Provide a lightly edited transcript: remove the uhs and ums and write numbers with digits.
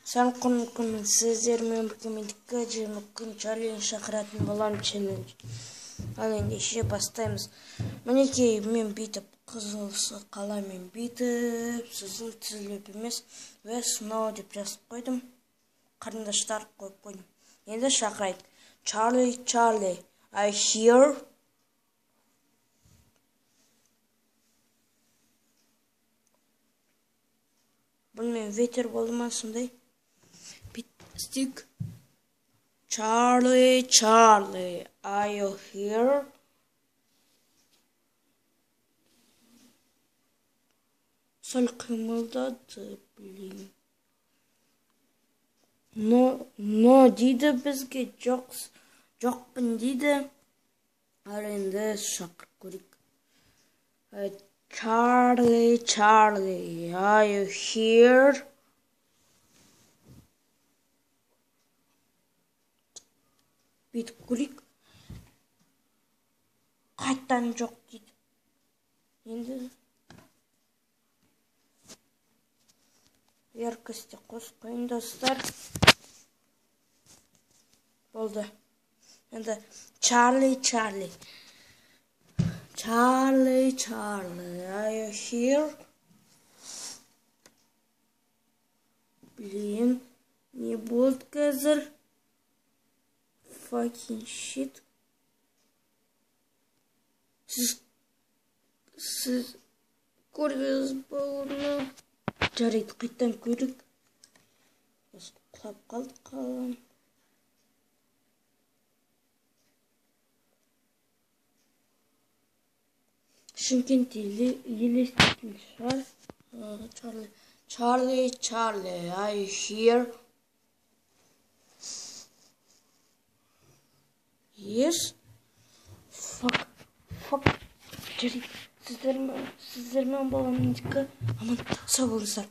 мүмкін сіздермен бірге мендікке мүмкін челлендж шақыратын болам челлендж. Ал ендеше бастаймыз. Мінекей мен бүйтіп қызылсы қаламен бүйтіп сіздің тізіліп емес ве сноу деп жазып қойдым. Қарындаштар қойып қойдым. Енді шақырайық. Charlie, I hear. Бұнымен ветер болды ма сондай? Стик. Charlie, are you here? Сәл қимылдады, блин. Но дейді бізге жоқпын дейді. Ал енді шақырып көрейік. Charlie, are you here? Бүйтіп көрейік. Қайтан жоқ дейді. Енді яркости қосып қойын достар. Болды. Енді Charlie, are you here? Блин, не болды қазір? Fucking shit. Сіз көрдіңіз ба оны? Жарайды, қайттан көрік. Құлап қалдық қалам. Шымкентте елестетін шығар. Charlie, are you here? Yes? Fuck. Жарайды, сіздермен боламын мендікі. Аман, сау болыңыздар.